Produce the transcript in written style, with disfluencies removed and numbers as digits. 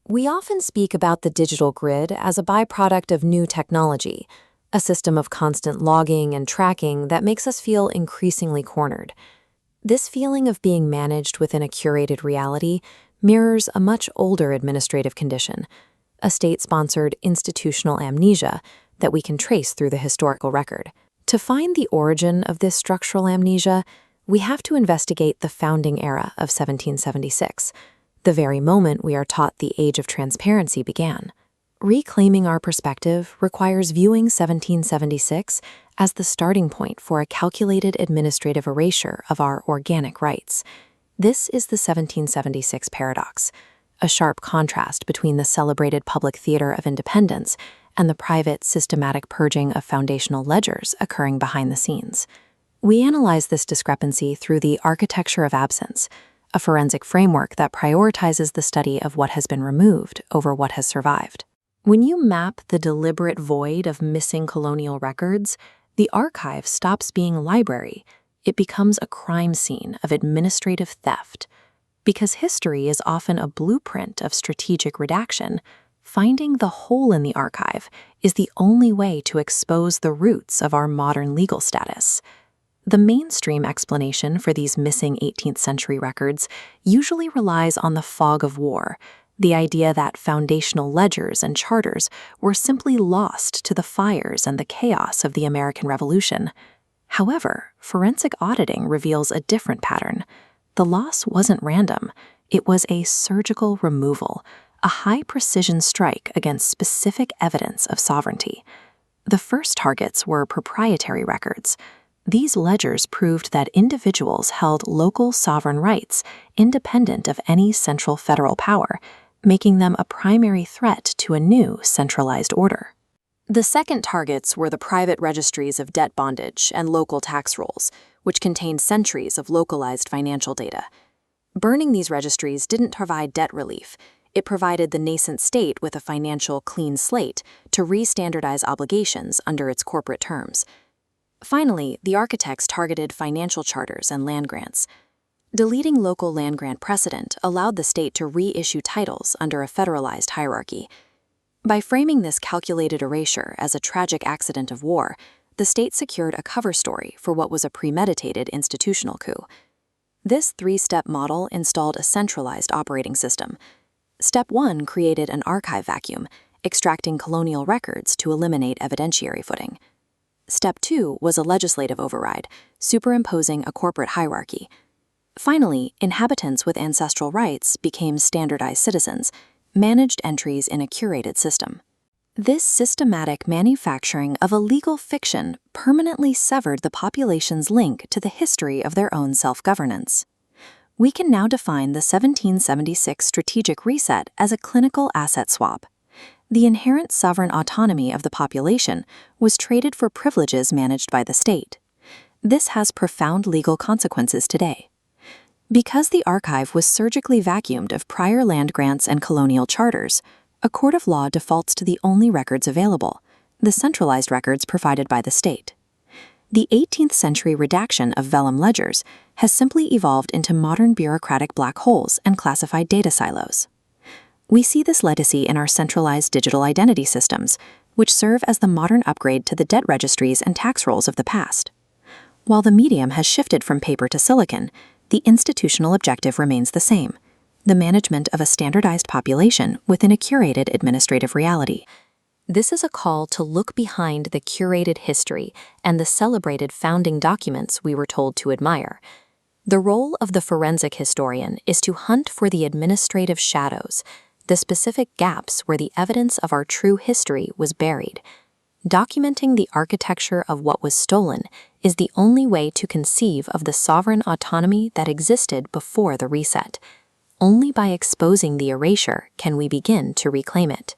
We often speak about the digital grid as a byproduct of new technology, a system of constant logging and tracking that makes us feel increasingly cornered. This feeling of being managed within a curated reality mirrors a much older administrative condition, a state-sponsored institutional amnesia that we can trace through the historical record. To find the origin of this structural amnesia, we have to investigate the founding era of 1776, the very moment we are taught the age of transparency began. Reclaiming our perspective requires viewing 1776 as the starting point for a calculated administrative erasure of our organic rights. This is the 1776 paradox, a sharp contrast between the celebrated public theater of independence and the private, systematic purging of foundational ledgers occurring behind the scenes. We analyze this discrepancy through the architecture of absence, a forensic framework that prioritizes the study of what has been removed over what has survived. When you map the deliberate void of missing colonial records, the archive stops being a library. It becomes a crime scene of administrative theft. Because history is often a blueprint of strategic redaction, finding the hole in the archive is the only way to expose the roots of our modern legal status. The mainstream explanation for these missing 18th century records usually relies on the fog of war, the idea that foundational ledgers and charters were simply lost to the fires and the chaos of the American Revolution. However, forensic auditing reveals a different pattern. The loss wasn't random. It was a surgical removal, a high-precision strike against specific evidence of sovereignty. The first targets were proprietary records. These ledgers proved that individuals held local sovereign rights independent of any central federal power, making them a primary threat to a new centralized order. The second targets were the private registries of debt bondage and local tax rolls, which contained centuries of localized financial data. Burning these registries didn't provide debt relief. It provided the nascent state with a financial clean slate to re-standardize obligations under its corporate terms. Finally, the architects targeted financial charters and land grants. Deleting local land grant precedent allowed the state to reissue titles under a federalized hierarchy. By framing this calculated erasure as a tragic accident of war, the state secured a cover story for what was a premeditated institutional coup. This three-step model installed a centralized operating system. Step 1 created an archive vacuum, extracting colonial records to eliminate evidentiary footing. Step 2 was a legislative override, superimposing a corporate hierarchy. Finally, inhabitants with ancestral rights became standardized citizens, managed entries in a curated system. This systematic manufacturing of a legal fiction permanently severed the population's link to the history of their own self-governance. We can now define the 1776 strategic reset as a clinical asset swap. The inherent sovereign autonomy of the population was traded for privileges managed by the state. This has profound legal consequences today. Because the archive was surgically vacuumed of prior land grants and colonial charters, a court of law defaults to the only records available, the centralized records provided by the state. The 18th century redaction of vellum ledgers has simply evolved into modern bureaucratic black holes and classified data silos. We see this legacy in our centralized digital identity systems, which serve as the modern upgrade to the debt registries and tax rolls of the past. While the medium has shifted from paper to silicon, the institutional objective remains the same: the management of a standardized population within a curated administrative reality. This is a call to look behind the curated history and the celebrated founding documents we were told to admire. The role of the forensic historian is to hunt for the administrative shadows, the specific gaps where the evidence of our true history was buried. Documenting the architecture of what was stolen is the only way to conceive of the sovereign autonomy that existed before the reset. Only by exposing the erasure can we begin to reclaim it.